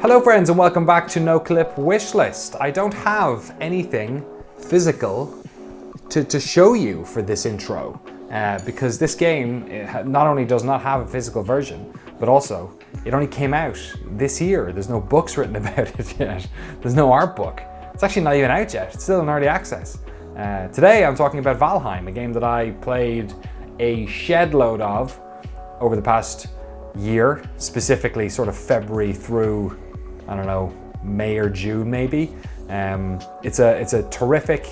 Hello friends and welcome back to Noclip Wishlist. I don't have anything physical to show you for this intro because this game not only does not have a physical version, but also it only came out this year. There's no books written about it yet. There's no art book. It's actually not even out yet. It's still in early access. Today I'm talking about Valheim, a game that I played a shed load of over the past year, specifically sort of February through, I don't know, May or June maybe. It's a terrific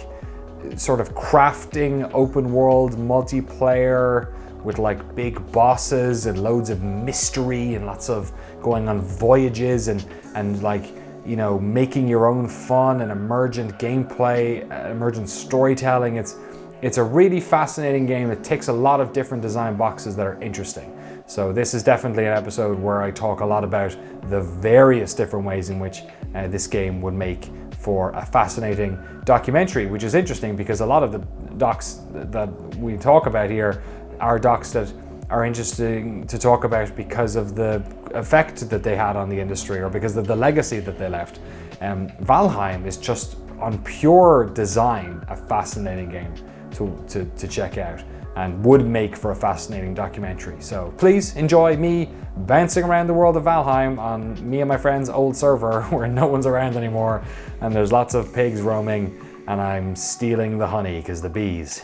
sort of crafting open world multiplayer with like big bosses and loads of mystery and lots of going on voyages and like, you know, making your own fun and emergent gameplay, emergent storytelling. It's a really fascinating game that ticks a lot of different design boxes that are interesting. So this is definitely an episode where I talk a lot about the various different ways in which this game would make for a fascinating documentary, which is interesting because a lot of the docs that we talk about here are docs that are interesting to talk about because of the effect that they had on the industry or because of the legacy that they left. Valheim is just on pure design a fascinating game to check out and would make for a fascinating documentary. So please enjoy me bouncing around the world of Valheim on me and my friend's old server where no one's around anymore and there's lots of pigs roaming and I'm stealing the honey because the bees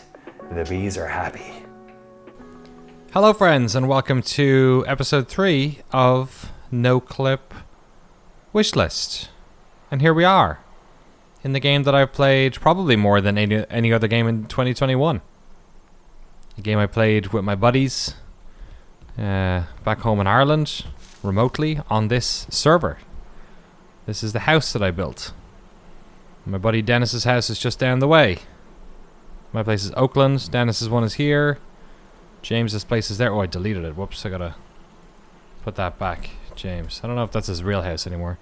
are happy. Hello friends and welcome to episode 3 of Noclip Wishlist. And here we are in the game that I've played probably more than any other game in 2021. A game I played with my buddies back home in Ireland, remotely on this server. This is the house that I built. My buddy Dennis's house is just down the way. My place is Oakland. Dennis's one is here. James's place is there. Oh, I deleted it. Whoops, I gotta put that back. James. I don't know if that's his real house anymore.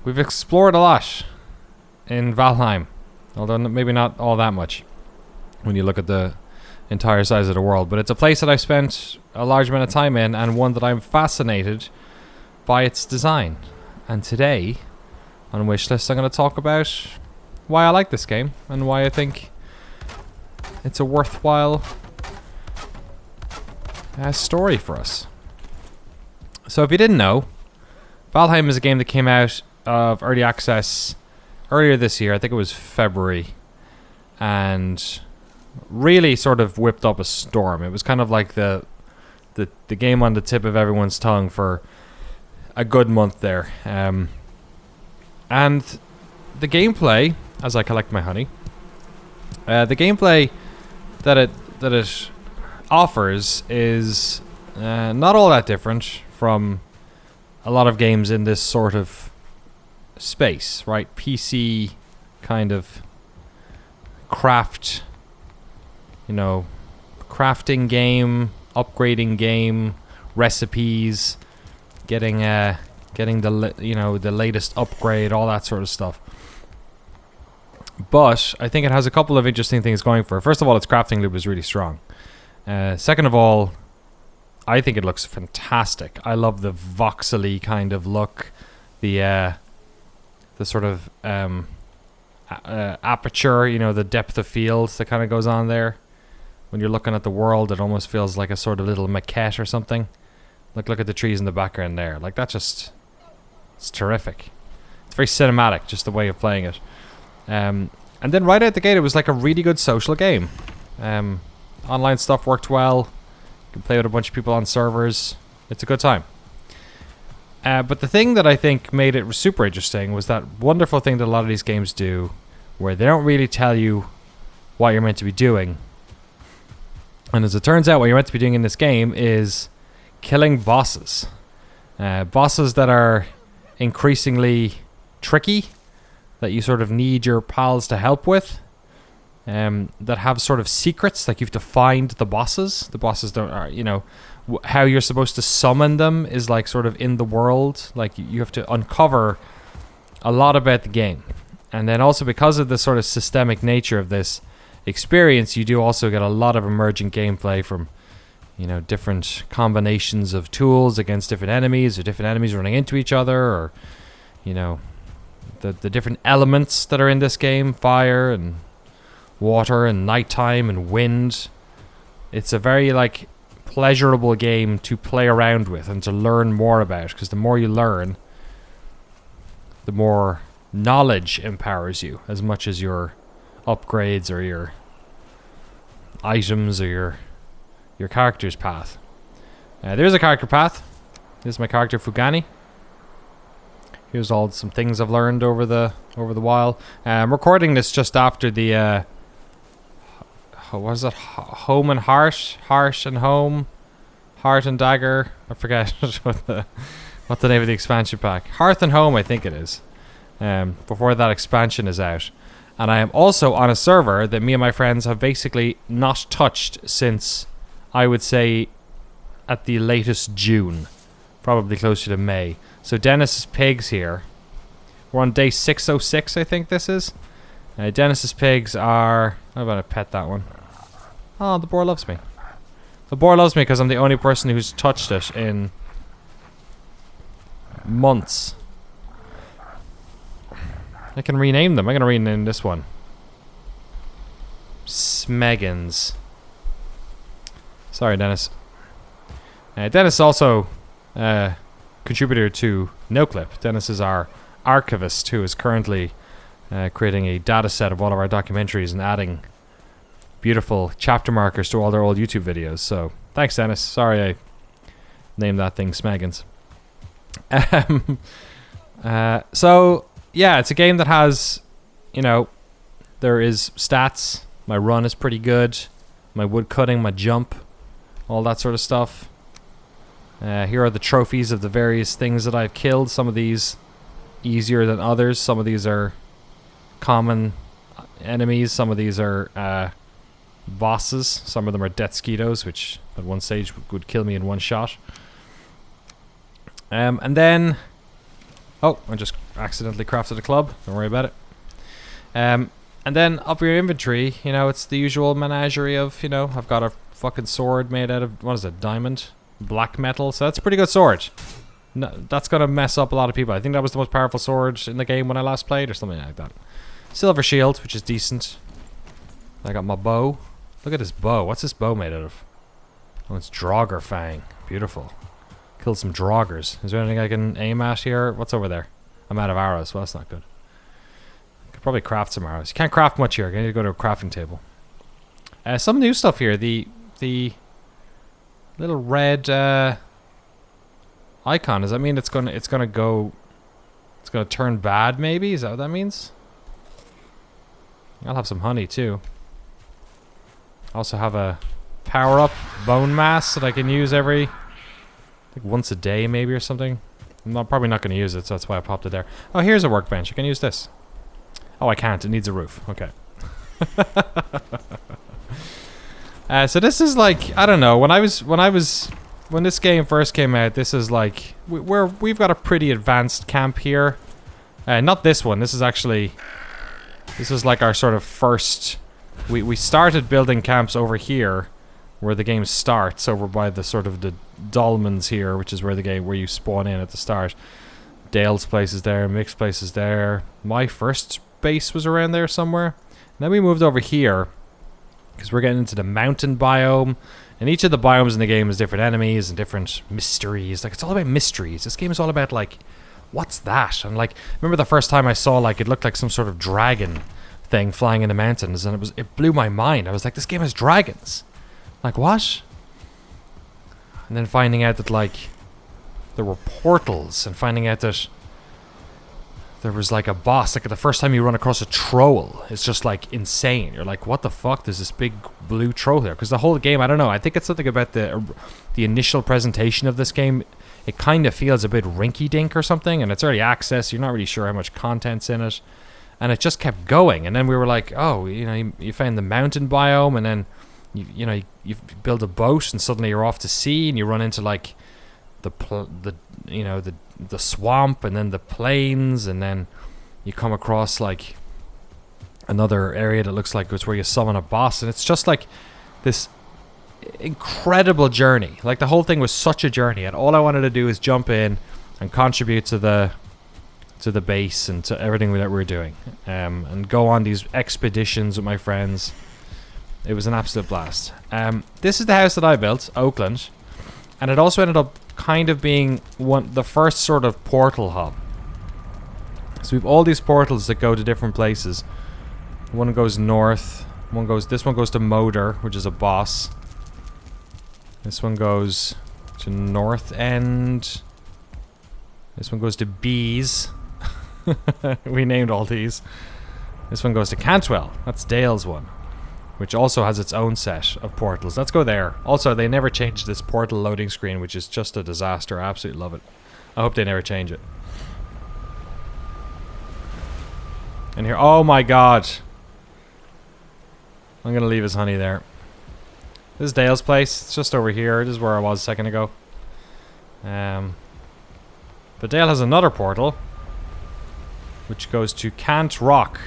We've explored a lot in Valheim, although maybe not all that much when you look at the entire size of the world. But it's a place that I've spent a large amount of time in and one that I'm fascinated by its design. And today on Wishlist I'm going to talk about why I like this game and why I think it's a worthwhile story for us. So if you didn't know, Valheim is a game that came out of early access earlier this year. I think it was February, and really sort of whipped up a storm. It was kind of like the game on the tip of everyone's tongue for a good month there. And the gameplay, as I collect my honey, the gameplay that it offers is not all that different from a lot of games in this sort of space, right? PC kind of craft, you know, crafting game, upgrading game, recipes, getting the latest upgrade, all that sort of stuff. But I think it has a couple of interesting things going for it. First of all, its crafting loop is really strong. Second of all, I think it looks fantastic. I love the voxely kind of look, the sort of aperture, you know, the depth of field that kind of goes on there. When you're looking at the world, it almost feels like a sort of little maquette or something. Look at the trees in the background there. Like, that just, it's terrific. It's very cinematic, just the way of playing it. And then right out the gate, it was like a really good social game. Online stuff worked well. You can play with a bunch of people on servers. It's a good time. But the thing that I think made it super interesting was that wonderful thing that a lot of these games do, where they don't really tell you what you're meant to be doing. And as it turns out, what you're meant to be doing in this game is killing bosses. Bosses that are increasingly tricky, that you sort of need your pals to help with, that have sort of secrets, like you have to find the bosses. The bosses don't, you know, how you're supposed to summon them is like sort of in the world. Like you have to uncover a lot about the game. And then also because of the sort of systemic nature of this experience, you do also get a lot of emergent gameplay from you know, different combinations of tools against different enemies, or different enemies running into each other, or, you know, the different elements that are in this game, fire and water and nighttime and wind. It's a very, like, pleasurable game to play around with and to learn more about, because the more you learn, the more knowledge empowers you, as much as your upgrades or your items or your character's path. There's a character path. This is my character Fugani. Here's some things I've learned over the while. I'm recording this just after the what is it? Home and Heart, Heart and Home, Heart and Dagger. I forget what the name of the expansion pack. Hearth and Home, I think it is. Before that expansion is out. And I am also on a server that me and my friends have basically not touched since, I would say, at the latest June. Probably closer to May. So Dennis's Pigs here. We're on day 606, I think this is. Dennis's Pigs are... How about I pet that one? Oh, the boar loves me. The boar loves me because I'm the only person who's touched it in months. I can rename them. I'm going to rename this one Smeggins. Sorry, Dennis. Dennis also contributor to Noclip. Dennis is our archivist who is currently creating a data set of all of our documentaries and adding beautiful chapter markers to all their old YouTube videos. So, thanks, Dennis. Sorry I named that thing Smeggins. So... yeah, it's a game that has, you know, there is stats. My run is pretty good. My wood cutting, my jump, all that sort of stuff. Here are the trophies of the various things that I've killed. Some of these easier than others. Some of these are common enemies. Some of these are bosses. Some of them are Deathsquitos, which at one stage would kill me in one shot. And then... oh, I just accidentally crafted a club. Don't worry about it. And then up your inventory, you know, it's the usual menagerie of, you know, I've got a fucking sword made out of, what is it, diamond? Black metal. So that's a pretty good sword. No, that's going to mess up a lot of people. I think that was the most powerful sword in the game when I last played or something like that. Silver shield, which is decent. I got my bow. Look at this bow. What's this bow made out of? Oh, it's Draugr Fang. Beautiful. Killed some Draugrs. Is there anything I can aim at here? What's over there? I'm out of arrows. Well, that's not good. Could probably craft some arrows. You can't craft much here. I need to go to a crafting table. Some new stuff here. The little red icon. Does that mean it's gonna turn bad? Maybe, is that what that means? I'll have some honey too. I also have a power up bone mass that I can use every. I think once a day maybe or something. I'm probably not going to use it, so that's why I popped it there. Oh, here's a workbench. I can use this. Oh, I can't. It needs a roof. Okay. So this is like, I don't know. When this game first came out, this is like we've got a pretty advanced camp here. Not this one. This is like our sort of first. We started building camps over here, where the game starts, over by the sort of the dolmens here, which is where you spawn in at the start. Dale's place is there, Mick's place is there. My first base was around there somewhere. And then we moved over here because we're getting into the mountain biome, and each of the biomes in the game is different enemies and different mysteries. Like, it's all about mysteries. This game is all about, like, what's that? And like, remember the first time I saw, like, it looked like some sort of dragon thing flying in the mountains, and it blew my mind. I was like, this game has dragons. Like, what? And then finding out that, like, there were portals, and finding out that there was, like, a boss. Like, the first time you run across a troll, it's just, like, insane. You're like, what the fuck? There's this big blue troll there. Because the whole game, I don't know. I think it's something about the initial presentation of this game. It kind of feels a bit rinky-dink or something, and it's early access. You're not really sure how much content's in it. And it just kept going. And then we were like, oh, you know, you find the mountain biome, and then... You build a boat and suddenly you're off to sea and you run into like the swamp and then the plains, and then you come across like another area that looks like it's where you summon a boss, and it's just like this incredible journey. Like, the whole thing was such a journey, and all I wanted to do is jump in and contribute to the base and to everything that we're doing, and go on these expeditions with my friends. It was an absolute blast. This is the house that I built, Oakland, and it also ended up kind of being the first sort of portal hub. So we have all these portals that go to different places. One goes north. This one goes to Moder, which is a boss. This one goes to North End. This one goes to Bees. We named all these. This one goes to Cantwell. That's Dale's one, which also has its own set of portals. Let's go there. Also, they never changed this portal loading screen, which is just a disaster. I absolutely love it. I hope they never change it. And here, oh my god. I'm gonna leave his honey there. This is Dale's place. It's just over here. This is where I was a second ago. But Dale has another portal, which goes to Cant Rock.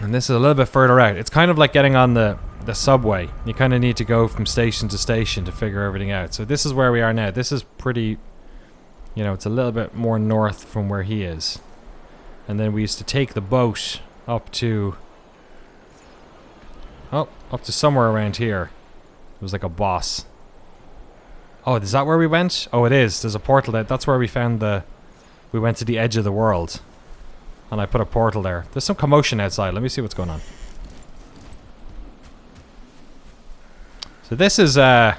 And this is a little bit further out. It's kind of like getting on the subway. You kind of need to go from station to station to figure everything out. So this is where we are now. This is pretty, you know, it's a little bit more north from where he is. And then we used to take the boat up to somewhere around here. It was like a boss. Oh, is that where we went? Oh, it is. There's a portal there. That's where we found we went to the edge of the world. And I put a portal there. There's some commotion outside. Let me see what's going on. So this is a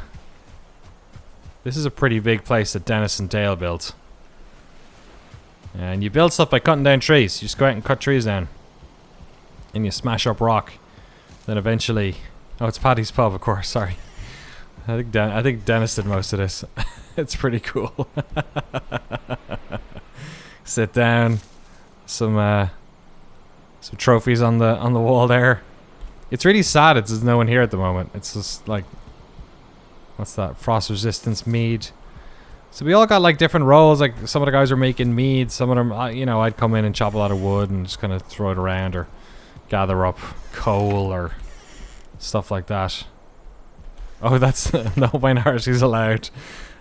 pretty big place that Dennis and Dale built. And you build stuff by cutting down trees. You just go out and cut trees down. And you smash up rock. Then eventually... Oh, it's Paddy's Pub, of course. Sorry. I think Dennis did most of this. It's pretty cool. Sit down. Some trophies on the wall there. It's really sad there's no one here at the moment. It's just like, what's that? Frost resistance mead. So we all got like different roles. Like some of the guys are making mead. Some of them, you know, I'd come in and chop a lot of wood and just kind of throw it around or gather up coal or stuff like that. Oh, that's no minorities allowed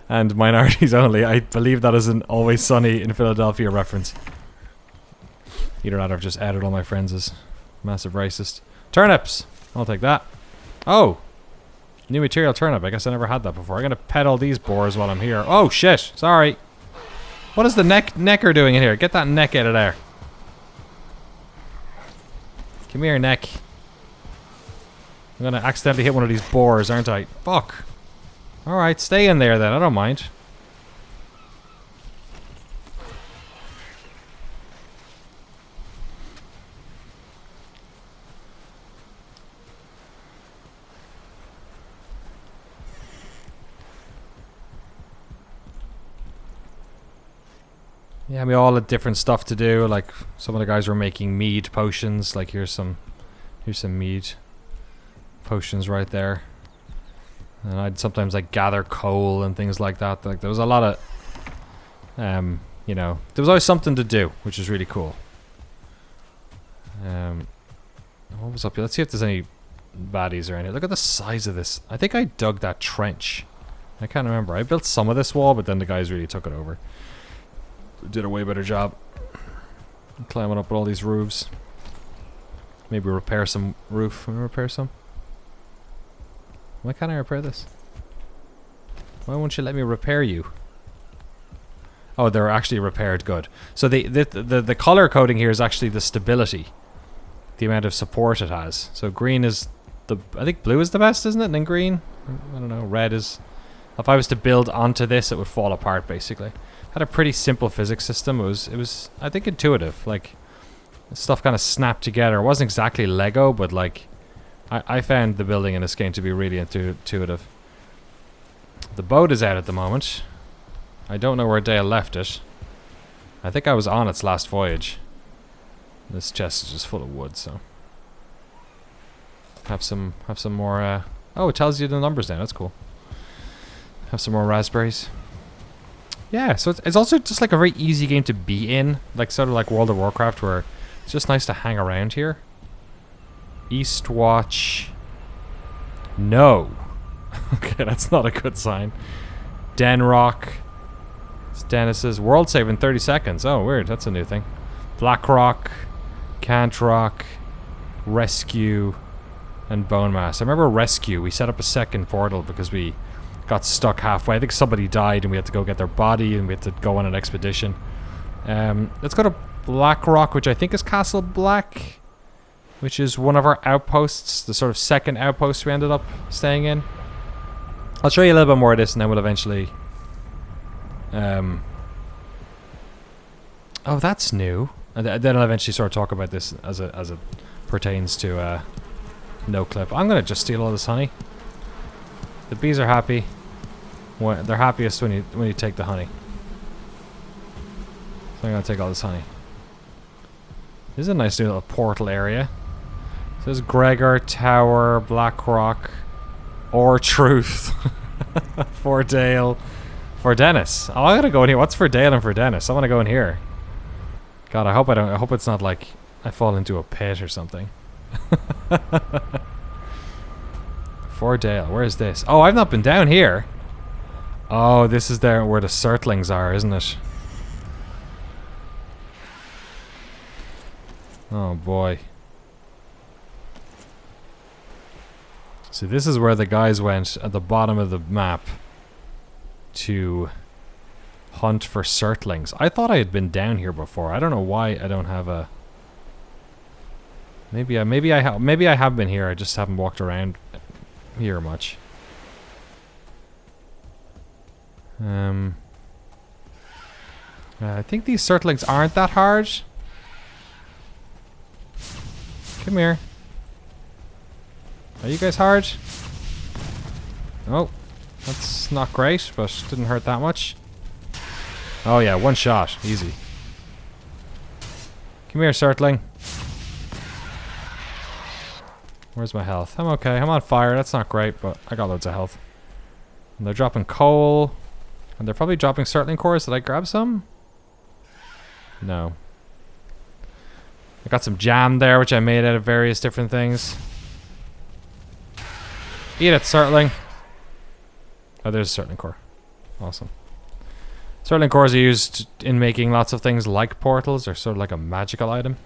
and minorities only. I believe that is an Always Sunny in Philadelphia reference. Either that or I've just added all my friends as massive racist. Turnips! I'll take that. Oh! New material turnip. I guess I never had that before. I'm gonna pet all these boars while I'm here. Oh shit! Sorry. What is the necker doing in here? Get that neck out of there. Come here, neck. I'm gonna accidentally hit one of these boars, aren't I? Fuck. Alright, stay in there then. I don't mind. Yeah, we all had different stuff to do. Like some of the guys were making mead potions. Like here's some mead potions right there. And I'd sometimes like gather coal and things like that. Like there was a lot of, you know, there was always something to do, which is really cool. What was up here? Let's see if there's any baddies or any. Look at the size of this. I think I dug that trench. I can't remember. I built some of this wall, but then the guys really took it over. Did a way better job climbing up all these roofs. Maybe repair some roof. Can we repair some? Why can't I repair this? Why won't you let me repair you? Oh, they're actually repaired. Good. So the color coding here is actually the stability, the amount of support it has. So green is I think blue is the best, isn't it? And then green. I don't know. Red is. If I was to build onto this, it would fall apart basically. Had a pretty simple physics system. It was I think intuitive. Like stuff kind of snapped together. It wasn't exactly Lego, but like I found the building in this game to be really intuitive. The boat is out at the moment. I don't know where Dale left it. I think I was on its last voyage. This chest is just full of wood, so have some more. Oh, it tells you the numbers now. That's cool. Have some more raspberries. Yeah, so it's also just like a very easy game to be in, like sort of like World of Warcraft, where it's just nice to hang around here. Eastwatch No. Okay, that's not a good sign. Den Rock. It's Dennis's. World save in 30 seconds. Oh, weird. That's a new thing. Black Rock. Can't Rock. Rescue. And Bone Mass. I remember Rescue. We set up a second portal because we got stuck halfway. I think somebody died and we had to go get their body and we had to go on an expedition. Let's go to Black Rock, which I think is Castle Black, which is one of our outposts, the sort of second outpost we ended up staying in. I'll show you a little bit more of this and then we'll eventually... oh, that's new. And then I'll eventually sort of talk about this as it pertains to Noclip. I'm going to just steal all this honey. The bees are happy. They're happiest when you take the honey. So I'm going to take all this honey. This is a nice little portal area. So there's Gregor, Tower, Black Rock, or Truth. For Dale. For Dennis. Oh, I gotta go in here. What's for Dale and for Dennis? I want to go in here. God, I hope it's not like I fall into a pit or something. For Dale. Where is this? Oh, I've not been down here. Oh, this is there where the Surtlings are, isn't it? Oh boy. So this is where the guys went at the bottom of the map to hunt for Surtlings. I thought I had been down here before. I don't know why I don't have a... Maybe I have been here. I just haven't walked around here much. I think these Surtlings aren't that hard. Come here. Are you guys hard? Oh, that's not great, but didn't hurt that much. Oh yeah, one shot. Easy. Come here, Surtling. Where's my health? I'm okay. I'm on fire. That's not great, but I got loads of health. And they're dropping coal. And they're probably dropping Surtling cores. Did I grab some? No. I got some jam there, which I made out of various different things. Eat it, Surtling. Oh, there's a Surtling core. Awesome. Surtling cores are used in making lots of things like portals. They're sort of like a magical item.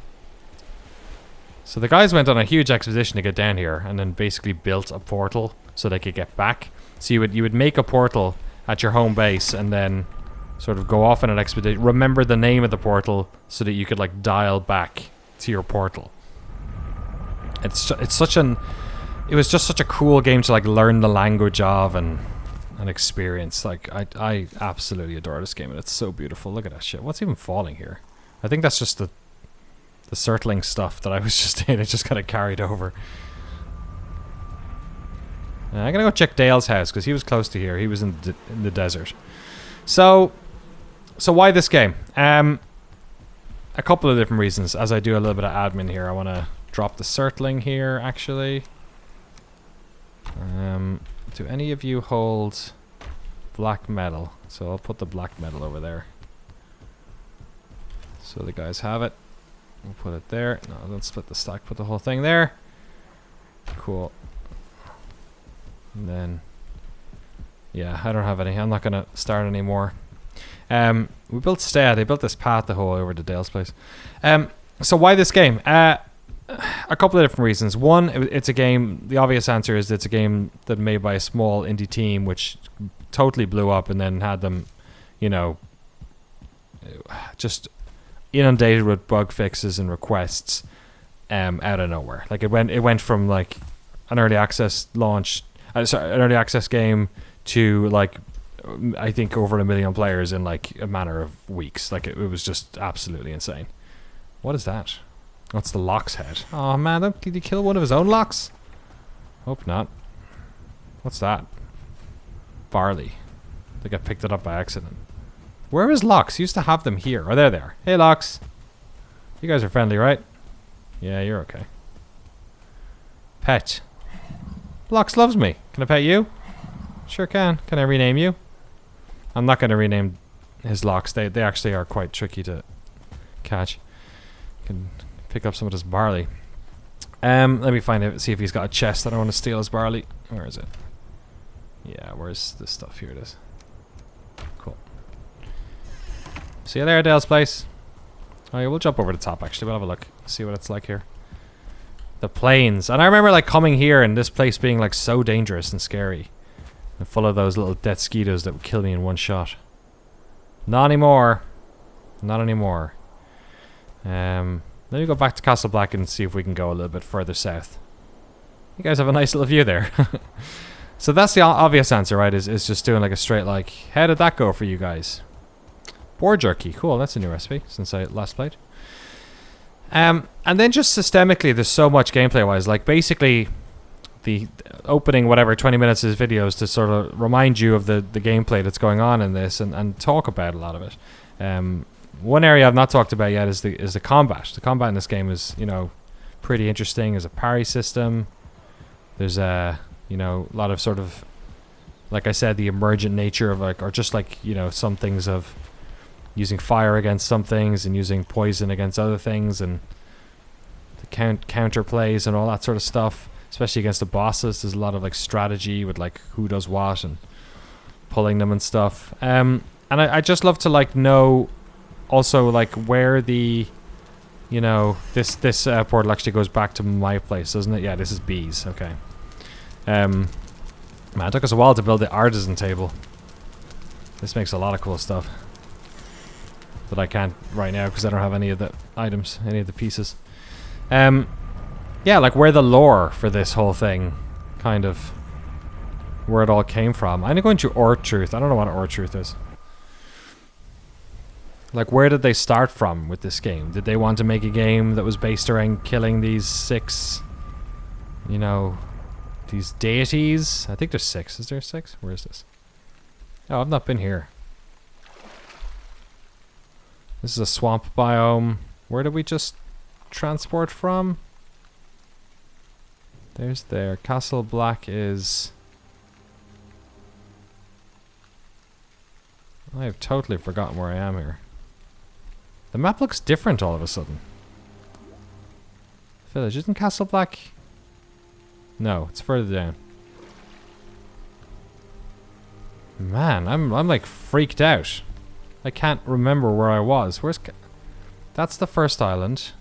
So the guys went on a huge expedition to get down here and then basically built a portal so they could get back. So you would make a portal at your home base and then sort of go off on an expedition. Remember the name of the portal so that you could like dial back to your portal. It's such an... It was just such a cool game to like learn the language of and experience. Like I absolutely adore this game and it's so beautiful. Look at that shit. What's even falling here? I think that's just the Surtling stuff that I was just in. It just kind of carried over. I'm gonna go check Dale's house because he was close to here. He was in the desert. So why this game? A couple of different reasons. As I do a little bit of admin here, I want to drop the Surtling here actually. Do any of you hold black metal? So I'll put the black metal over there. So the guys have it. We'll put it there. No, don't split the stack. Put the whole thing there. Cool. And then, yeah, I don't have any. I'm not gonna start anymore. We built Stead. They built this path the whole way over to Dale's place. So why this game? A couple of different reasons. One, it's a game. The obvious answer is it's a game that made by a small indie team, which totally blew up, and then had them, you know, just inundated with bug fixes and requests, out of nowhere. Like it went from like an early access launch, an early access game to like I think over 1 million players in like a matter of weeks. Like it was just absolutely insane. What is that? That's the Lock's head. Oh man, did he kill one of his own Locks? Hope not. What's that? Barley. I think I picked it up by accident. Where is Locks? Used to have them here. Oh, they're there. Hey Locks. You guys are friendly, right? Yeah, you're okay. Pet. Locks loves me. Can I pet you? Sure can. Can I rename you? I'm not going to rename his Locks. They actually are quite tricky to catch. Can pick up some of this barley. Let me find out, see if he's got a chest. I don't want to steal his barley. Where is it? Yeah, where's this stuff? Here it is. Cool. See you there, Dale's place. Oh yeah, we'll jump over the top actually. We'll have a look. See what it's like here. The plains. And I remember like coming here and this place being like so dangerous and scary. And full of those little death mosquitoes that would kill me in one shot. Not anymore. Not anymore. Let me go back to Castle Black and see if we can go a little bit further south. You guys have a nice little view there. So that's the obvious answer, right? Is just doing like a straight like, how did that go for you guys? Boar jerky. Cool, that's a new recipe since I last played. And then just systemically, there's so much gameplay-wise. Like basically, the opening whatever 20 minutes of this video is to sort of remind you of the gameplay that's going on in this and talk about a lot of it. One area I've not talked about yet is the combat. The combat in this game is, you know, pretty interesting. There's a parry system. There's a, you know, a lot of sort of, like I said, the emergent nature of like, or just like, you know, some things of using fire against some things and using poison against other things, and the counter plays and all that sort of stuff, especially against the bosses. There's a lot of like strategy with like who does what and pulling them and stuff. And I just love to like know also like where the, you know, this portal actually goes back to my place, doesn't it? Yeah, this is B's. Okay. Man, it took us a while to build the artisan table. This makes a lot of cool stuff. But I can't right now because I don't have any of the items, any of the pieces. Yeah, like where the lore for this whole thing, kind of, where it all came from. I'm going to Ortruth. I don't know what Ortruth is. Like, where did they start from with this game? Did they want to make a game that was based around killing these 6, you know, these deities? I think there's 6. Is there 6? Where is this? Oh, I've not been here. This is a swamp biome. Where did we just transport from? There's there. Castle Black is... I have totally forgotten where I am here. The map looks different all of a sudden. Village, isn't Castle Black? No, it's further down. Man, I'm like freaked out. I can't remember where I was. Where's... That's the first island.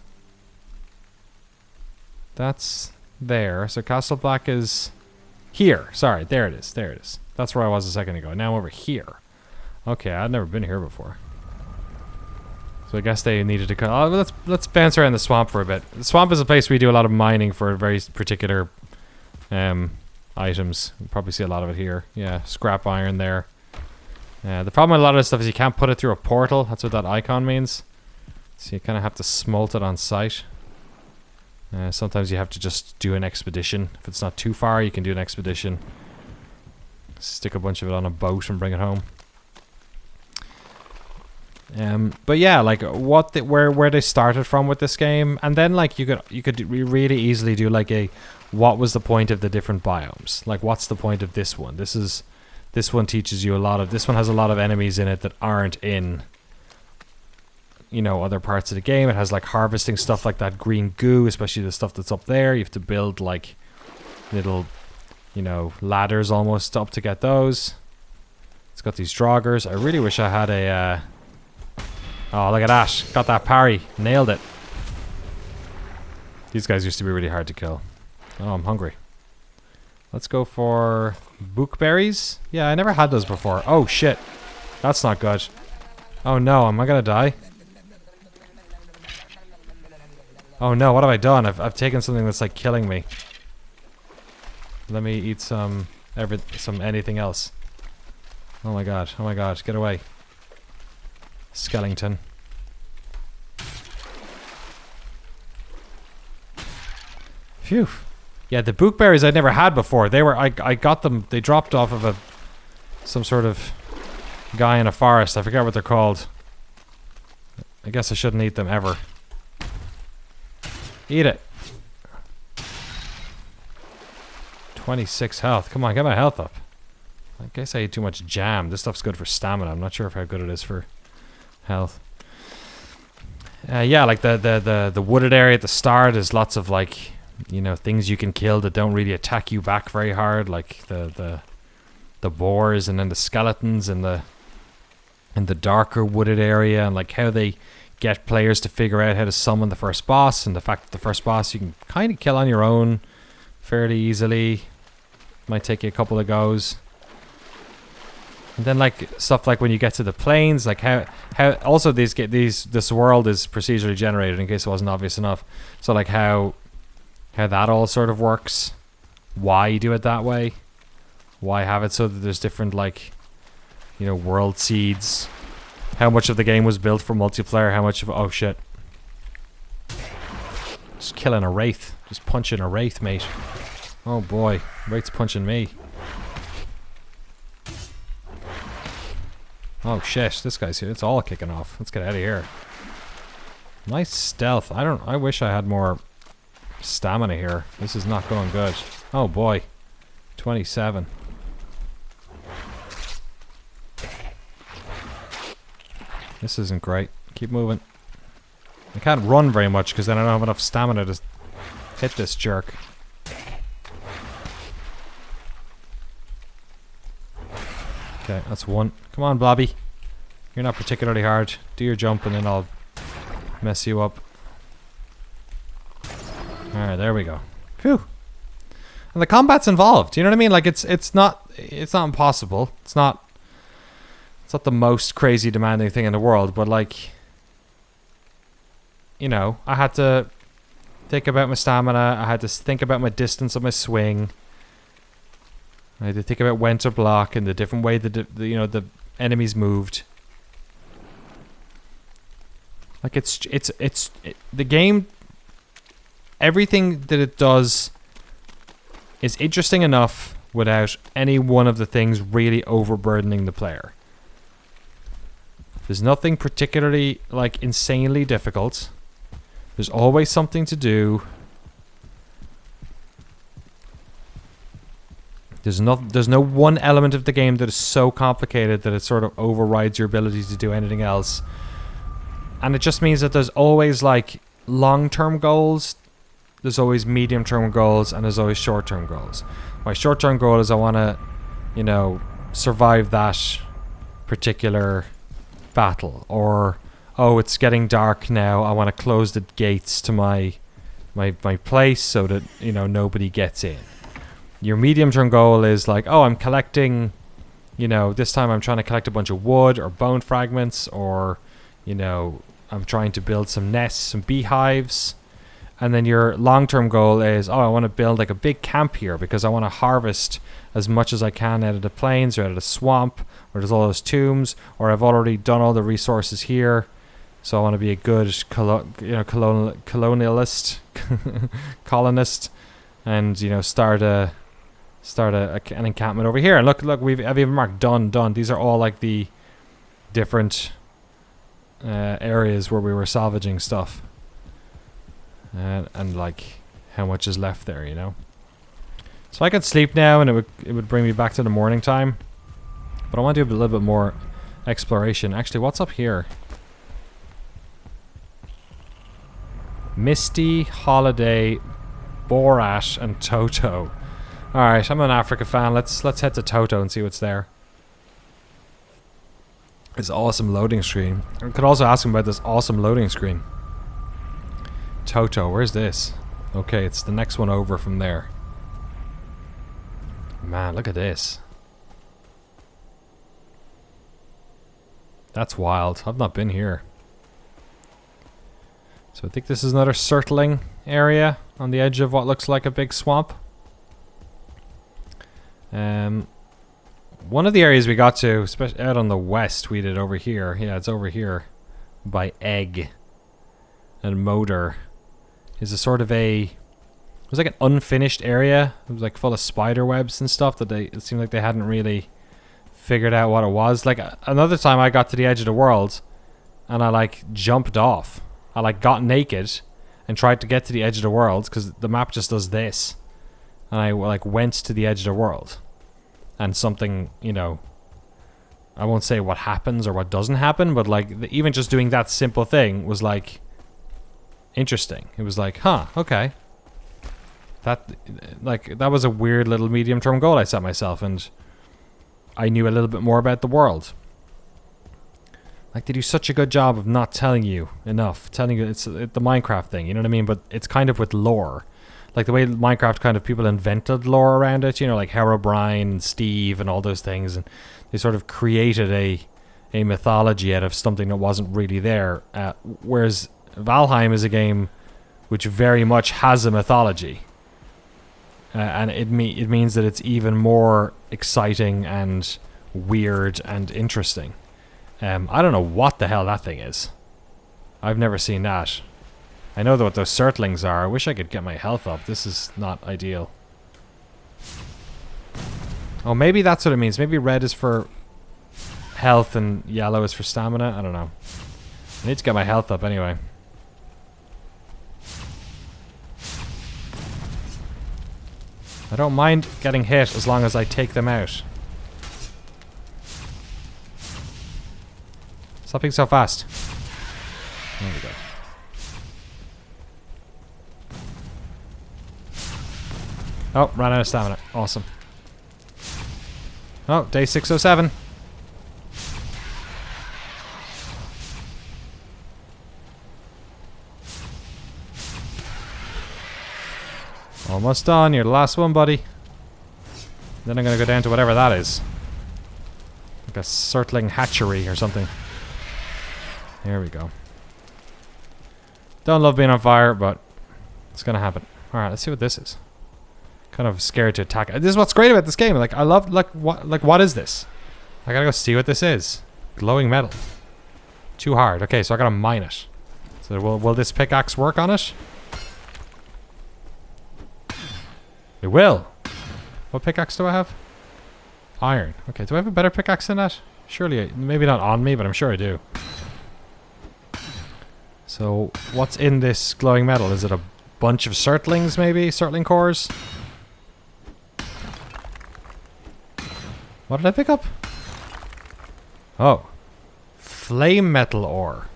That's there. So Castle Black is here. Sorry, there it is. There it is. That's where I was a second ago. Now I'm over here. Okay, I've never been here before. So I guess they needed to come. Oh, let's bounce around the swamp for a bit. The swamp is a place we do a lot of mining for very particular items. You probably see a lot of it here. Yeah, scrap iron there. The problem with a lot of this stuff is you can't put it through a portal. That's what that icon means. So you kind of have to smolt it on site. Sometimes you have to just do an expedition. If it's not too far, you can do an expedition. Stick a bunch of it on a boat and bring it home. But yeah, like where they started from with this game, and then like you could really easily do like a what was the point of the different biomes? Like what's the point of this one? This one teaches you a lot of. This one has a lot of enemies in it that aren't in, you know, other parts of the game. It has like harvesting stuff like that green goo, especially the stuff that's up there. You have to build like little, you know, ladders almost up to get those. It's got these draugrs. I really wish I had a oh, look at that. Got that parry. Nailed it. These guys used to be really hard to kill. Oh, I'm hungry. Let's go for bookberries. Yeah, I never had those before. Oh, shit. That's not good. Oh, no. Am I going to die? Oh, no. What have I done? I've taken something that's, like, killing me. Let me eat some anything else. Oh, my God. Oh, my God. Get away. Skellington. Phew. Yeah, the bookberries I'd never had before. They were I got them. They dropped off of some sort of guy in a forest. I forget what they're called. I guess I shouldn't eat them ever. Eat it. 26 health. Come on, get my health up. I guess I ate too much jam. This stuff's good for stamina. I'm not sure how good it is for health. Yeah, like the wooded area at the start is lots of like you know, things you can kill that don't really attack you back very hard, like the boars, and then the skeletons in the darker wooded area, and like how they get players to figure out how to summon the first boss, and the fact that the first boss you can kind of kill on your own fairly easily. Might take you a couple of goes. And then like stuff like when you get to the plains, like how also this world is procedurally generated, in case it wasn't obvious enough. So like how that all sort of works, why you do it that way, why have it so that there's different, like, you know, world seeds, how much of the game was built for multiplayer, how much of, oh shit, just killing a wraith, just punching a wraith, mate. Oh boy, wraith's punching me. Oh shit, this guy's here. It's all kicking off. Let's get out of here. Nice stealth. I wish I had more stamina here. This is not going good. Oh boy. 27. This isn't great. Keep moving. I can't run very much because then I don't have enough stamina to hit this jerk. Okay, that's one. Come on, Blobby. You're not particularly hard. Do your jump and then I'll mess you up. Alright, there we go. Phew. And the combat's involved. You know what I mean? Like it's not impossible. It's not the most crazy demanding thing in the world, but like, you know, I had to think about my stamina. I had to think about my distance of my swing. I had to think about when to block and the different way the enemies moved. Like it's the game. Everything that it does is interesting enough without any one of the things really overburdening the player. There's nothing particularly like insanely difficult. There's always something to do. There's no one element of the game that is so complicated that it sort of overrides your ability to do anything else. And it just means that there's always like long-term goals, there's always medium-term goals, and there's always short-term goals. My short-term goal is I want to, you know, survive that particular battle, or oh, it's getting dark now, I want to close the gates to my place so that, you know, nobody gets in. Your medium-term goal is like, oh, I'm collecting, you know, this time I'm trying to collect a bunch of wood or bone fragments, or, you know, I'm trying to build some nests, some beehives. And then your long-term goal is, oh, I want to build like a big camp here because I want to harvest as much as I can out of the plains or out of the swamp where there's all those tombs, or I've already done all the resources here, so I want to be a good colonialist, colonist, and, you know, start an encampment over here. And look, I've even marked done. These are all like the different areas where we were salvaging stuff. And like how much is left there, you know. So I could sleep now and it would bring me back to the morning time. But I want to do a little bit more exploration. Actually, what's up here? Misty, Holiday, Borat, and Toto. Alright, I'm an Africa fan. Let's head to Toto and see what's there. This awesome loading screen. I could also ask him about this awesome loading screen. Toto, where's this? Okay, it's the next one over from there. Man, look at this. That's wild. I've not been here. So I think this is another circling area on the edge of what looks like a big swamp. One of the areas we got to, especially out on the west, we did over here. Yeah, it's over here by Egg and Motor. Is a sort of it was like an unfinished area. It was like full of spider webs and stuff that it seemed like they hadn't really figured out what it was. Like another time I got to the edge of the world and I like jumped off. I like got naked and tried to get to the edge of the world because the map just does this. And I like went to the edge of the world. And something, you know, I won't say what happens or what doesn't happen, but like even just doing that simple thing was like interesting. It was like, huh, okay. that was a weird little medium-term goal I set myself, and I knew a little bit more about the world. Like, they do such a good job of not telling you enough, telling you it's the Minecraft thing, you know what I mean? But it's kind of with lore. Like, the way Minecraft kind of people invented lore around it, you know, like Herobrine and Steve and all those things, and they sort of created a mythology out of something that wasn't really there. Whereas Valheim is a game which very much has a mythology. And it means that it's even more exciting and weird and interesting. I don't know what the hell that thing is. I've never seen that. I know what those Surtlings are. I wish I could get my health up. This is not ideal. Oh, maybe that's what it means. Maybe red is for health and yellow is for stamina. I don't know. I need to get my health up anyway. I don't mind getting hit as long as I take them out. Stop being so fast. There we go. Oh, ran out of stamina. Awesome. Oh, day 607. Almost done. You're the last one, buddy. Then I'm going to go down to whatever that is. Like a Surtling hatchery or something. There we go. Don't love being on fire, but it's going to happen. Alright, let's see what this is. Kind of scared to attack. This is what's great about this game. Like, I love, what is this? I gotta go see what this is. Glowing metal. Too hard. Okay, so I gotta mine it. So will this pickaxe work on it? It will. What pickaxe do I have? Iron. Okay, do I have a better pickaxe than that? Surely, maybe not on me, but I'm sure I do. So, what's in this glowing metal? Is it a bunch of Surtlings, maybe? Surtling cores? What did I pick up? Oh. Flame metal ore.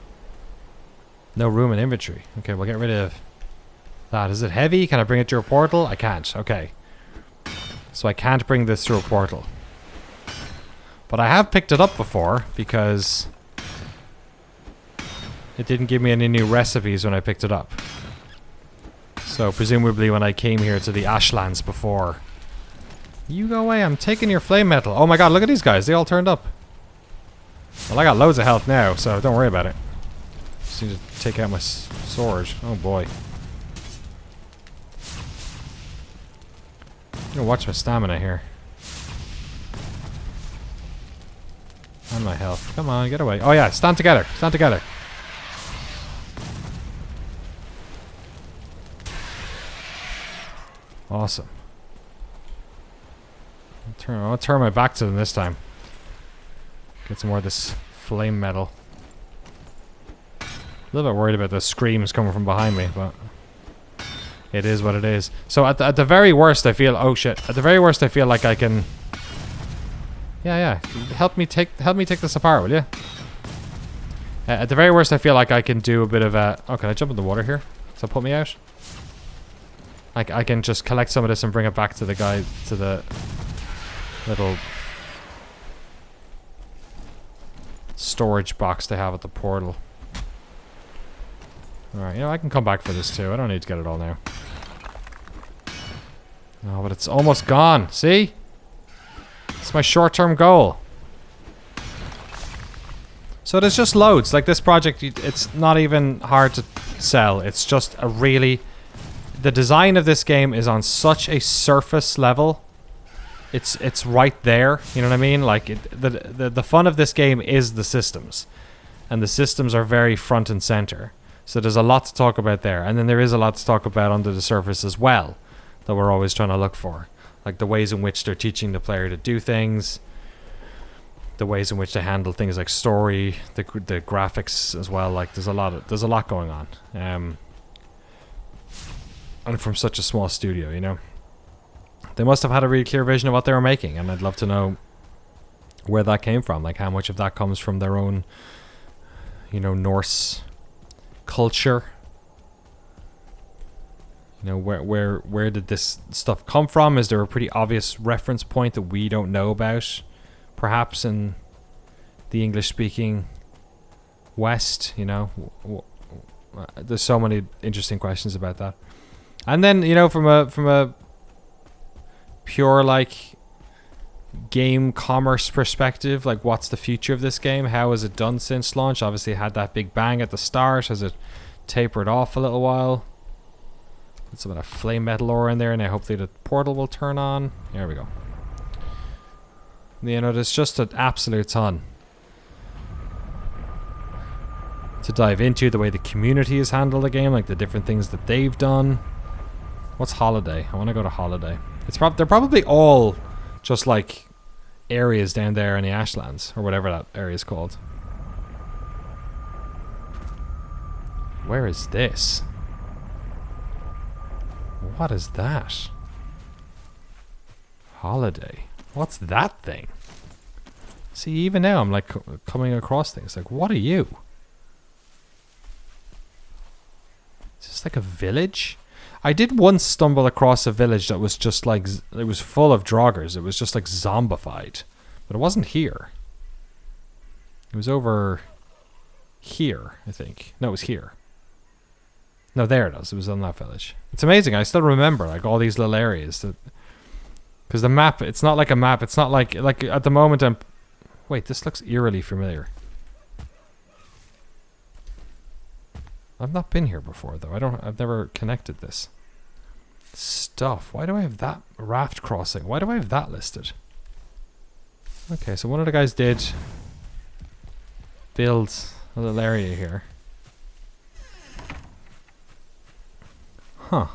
No room in inventory. Okay, we'll get rid of that. Is it heavy? Can I bring it through a portal? I can't. Okay. So I can't bring this through a portal. But I have picked it up before because it didn't give me any new recipes when I picked it up. So presumably when I came here to the Ashlands before. You go away, I'm taking your flame metal. Oh my god, look at these guys, they all turned up. Well, I got loads of health now, so don't worry about it. Just need to take out my sword. Oh boy. I'm gonna watch my stamina here. And my health. Come on, get away. Oh yeah, stand together. Stand together. Awesome. I'll turn my back to them this time. Get some more of this flame metal. A little bit worried about the screams coming from behind me, but it is what it is. So at the very worst, I feel... Oh shit. At the very worst, I feel like I can... Yeah. Help me take this apart, will you? At the very worst, I feel like I can do a bit of a... Oh, can I jump in the water here? Does that put me out? Like, I can just collect some of this and bring it back to the guy... To the little... storage box they have at the portal. Alright, you know, I can come back for this too. I don't need to get it all now. Oh, but it's almost gone. See? It's my short-term goal. So there's just loads. Like this project, it's not even hard to sell. It's just a really... The design of this game is on such a surface level. It's right there. You know what I mean? Like, the fun of this game is the systems. And the systems are very front and center. So there's a lot to talk about there. And then there is a lot to talk about under the surface as well. That we're always trying to look for. Like the ways in which they're teaching the player to do things. The ways in which they handle things like story. The graphics as well. Like there's a lot going on. And from such a small studio, you know. They must have had a really clear vision of what they were making. And I'd love to know where that came from. Like how much of that comes from their own, you know, Norse culture. You know, where did this stuff come from? Is there a pretty obvious reference point that we don't know about? Perhaps in the English-speaking West, you know? There's so many interesting questions about that. And then, you know, from a pure, like, game commerce perspective, like, what's the future of this game? How has it done since launch? Obviously, it had that big bang at the start. Has it tapered off a little while? Put some of that flame metal ore in there, and hopefully the portal will turn on. There we go. You know, there's just an absolute ton to dive into. The way the community has handled the game, like the different things that they've done. What's holiday? I want to go to holiday. They're probably all just like areas down there in the Ashlands, or whatever that area is called. Where is this? What is that? Holiday. What's that thing? See, even now I'm like coming across things. Like, what are you? Is this like a village? I did once stumble across a village that was just like, it was full of Draugrs. It was just like zombified. But it wasn't here. It was over here, I think. No, it was here. No, there it is. It was on that village. It's amazing. I still remember like all these little areas that, because the map, it's not like a map. It's not like at the moment I'm, wait, this looks eerily familiar. I've not been here before though. I've never connected this stuff. Why do I have that raft crossing? Why do I have that listed? Okay, so one of the guys did build a little area here. Huh.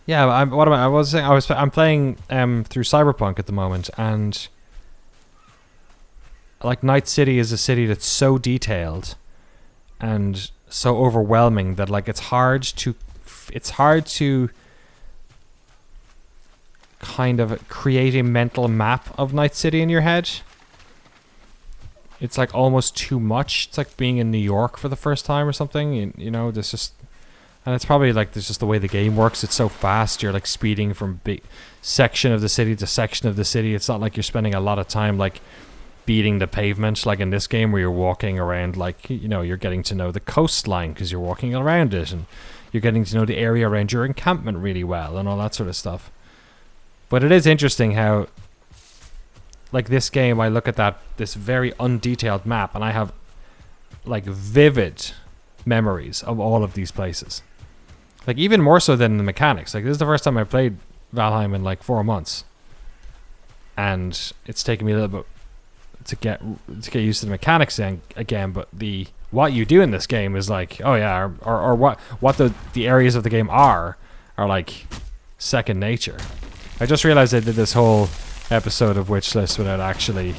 Yeah, I'm playing through Cyberpunk at the moment, and like Night City is a city that's so detailed and so overwhelming that like it's hard to kind of create a mental map of Night City in your head. It's like almost too much. It's like being in New York for the first time or something. You know, there's just, and it's probably like there's just the way the game works. It's so fast. You're like speeding from big section of the city to section of the city. It's not like you're spending a lot of time like beating the pavement like in this game where you're walking around, like, you know, you're getting to know the coastline because you're walking around it, and you're getting to know the area around your encampment really well and all that sort of stuff. But it is interesting how like this game, I look at this very undetailed map and I have like vivid memories of all of these places. Like even more so than the mechanics. Like this is the first time I played Valheim in like 4 months. And it's taken me a little bit to get used to the mechanics again, but what you do in this game is like, oh yeah, or what the areas of the game are like second nature. I just realized I did this whole episode of Wishlist without actually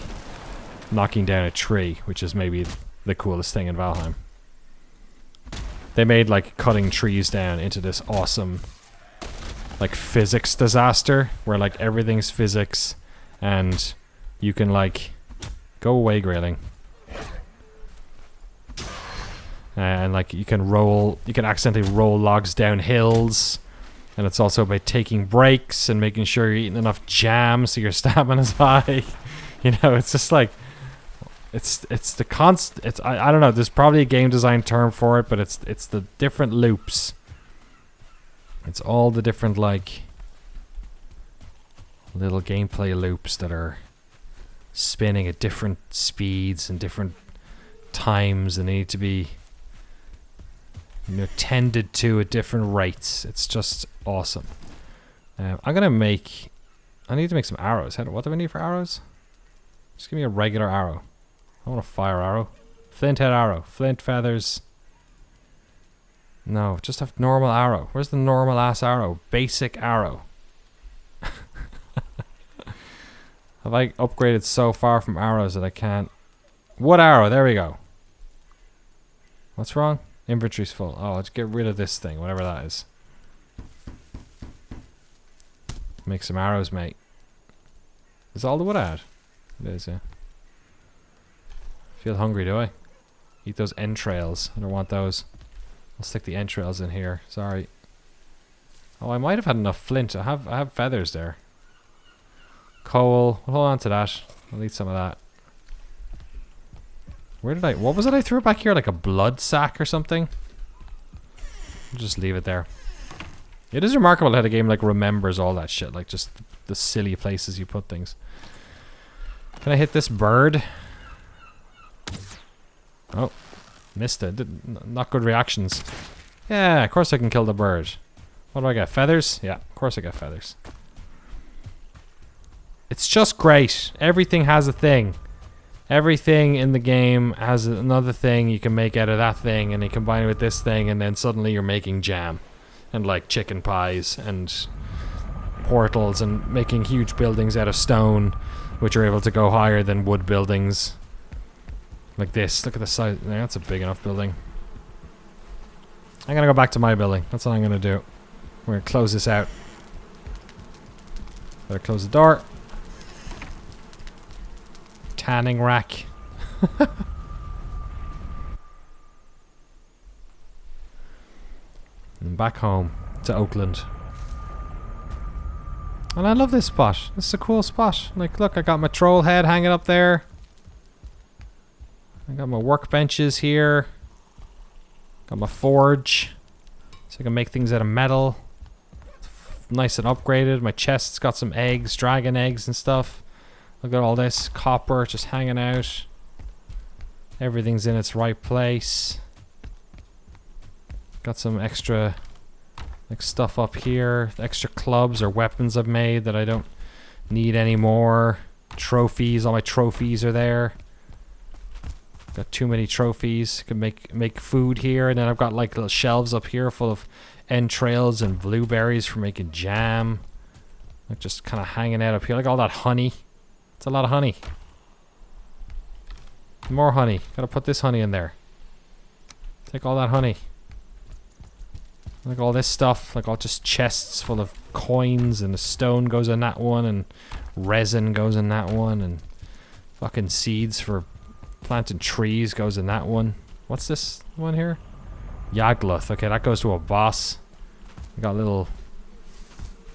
knocking down a tree, which is maybe the coolest thing in Valheim. They made like cutting trees down into this awesome like physics disaster where like everything's physics and you can like go away, Grayling. And like you can accidentally roll logs down hills, and it's also about taking breaks and making sure you're eating enough jam so your stamina's high. You know, it's just like it's the constant. It's I don't know. There's probably a game design term for it, but it's the different loops. It's all the different like little gameplay loops that are spinning at different speeds and different times, and they need to be, you know, tended to at different rates. It's just awesome. I need to make some arrows. What do I need for arrows? Just give me a regular arrow. I want a fire arrow. Flint head arrow. Flint feathers. No, just a normal arrow. Where's the normal ass arrow? Basic arrow. Have I upgraded so far from arrows that I can't? Wood arrow, there we go. What's wrong? Inventory's full. Oh, let's get rid of this thing, whatever that is. Make some arrows, mate. Is all the wood I had? It is, yeah. Feel hungry, do I? Eat those entrails. I don't want those. I'll stick the entrails in here. Sorry. Oh, I might have had enough flint. I have feathers there. Coal. We'll hold on to that. I'll eat some of that. What was it I threw back here? Like a blood sack or something? I'll just leave it there. It is remarkable how the game like remembers all that shit. Like just the silly places you put things. Can I hit this bird? Oh. Missed it. Not good reactions. Yeah, of course I can kill the bird. What do I get? Feathers? Yeah, of course I get feathers. It's just great. Everything has a thing. Everything in the game has another thing you can make out of that thing, and you combine it with this thing, and then suddenly you're making jam. And like chicken pies, and portals, and making huge buildings out of stone, which are able to go higher than wood buildings. Like this. Look at the size. That's a big enough building. I'm gonna go back to my building. That's what I'm gonna do. We're gonna close this out. Better close the door. Tanning rack. And back home to Oakland. And I love this spot. This is a cool spot. Like, look, I got my troll head hanging up there. I got my workbenches here. Got my forge. So I can make things out of metal. Nice and upgraded. My chest's got some eggs, dragon eggs and stuff. Look at all this copper just hanging out. Everything's in its right place. Got some extra like stuff up here. Extra clubs or weapons I've made that I don't need anymore. Trophies, all my trophies are there. Got too many trophies. Can make food here, and then I've got like little shelves up here full of entrails and blueberries for making jam. Like just kind of hanging out up here. Like all that honey. It's a lot of honey. More honey. Gotta put this honey in there. Take all that honey. Like all this stuff. Like all just chests full of coins, and the stone goes in that one, and resin goes in that one, and fucking seeds for planting trees goes in that one. What's this one here? Yagluth. Okay, that goes to a boss. I got a little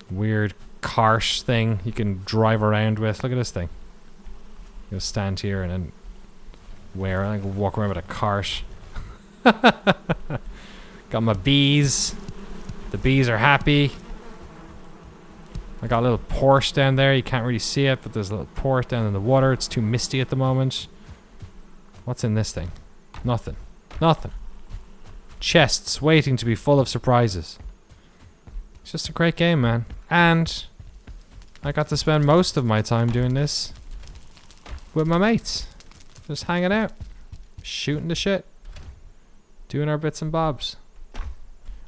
weird cart thing you can drive around with. Look at this thing. I'm gonna stand here and then I can walk around with a cart. Got my bees. The bees are happy. I got a little port down there. You can't really see it, but there's a little port down in the water. It's too misty at the moment. What's in this thing? Nothing. Nothing. Chests waiting to be full of surprises. It's just a great game, man. And I got to spend most of my time doing this with my mates. Just hanging out. Shooting the shit. Doing our bits and bobs.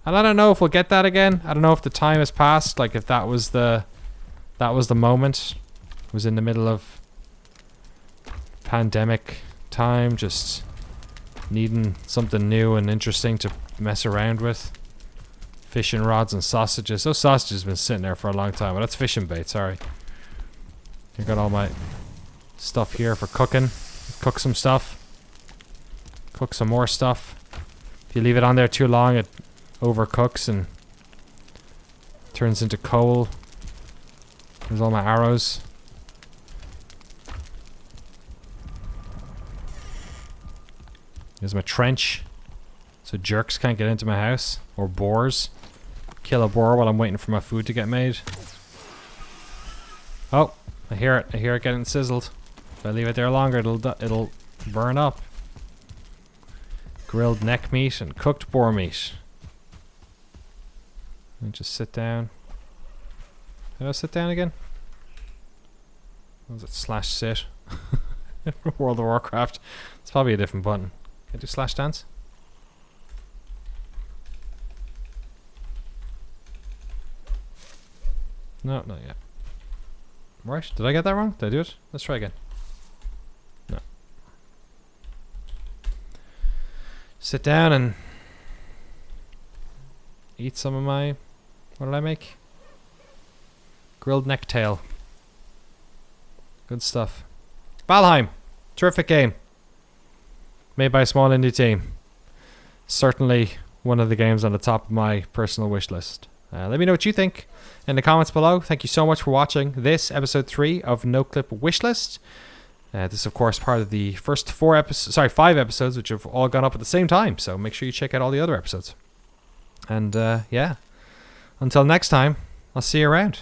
And I don't know if we'll get that again. I don't know if the time has passed. Like if that was the moment. It was in the middle of pandemic time, just needing something new and interesting to mess around with. Fishing rods and sausages. Those sausages have been sitting there for a long time, but that's fishing bait, sorry. I got all my stuff here for cooking. Cook some stuff. Cook some more stuff. If you leave it on there too long, it overcooks and turns into coal. There's all my arrows. Here's my trench. So jerks can't get into my house. Or boars. Kill a boar while I'm waiting for my food to get made. Oh, I hear it. I hear it getting sizzled. If I leave it there longer, it'll burn up. Grilled neck meat and cooked boar meat. And just sit down. Did I sit down again? What was it? Slash sit. World of Warcraft. It's probably a different button. Can I do slash dance? No, not yet. Right, did I get that wrong? Did I do it? Let's try again. No. Sit down and eat some of my... What did I make? Grilled necktail. Good stuff. Valheim! Terrific game. Made by a small indie team. Certainly one of the games on the top of my personal wish list. Let me know what you think in the comments below. Thank you so much for watching this episode 3 of Noclip Wishlist. This is, of course, part of the first 5 episodes, which have all gone up at the same time. So make sure you check out all the other episodes. And yeah, until next time, I'll see you around.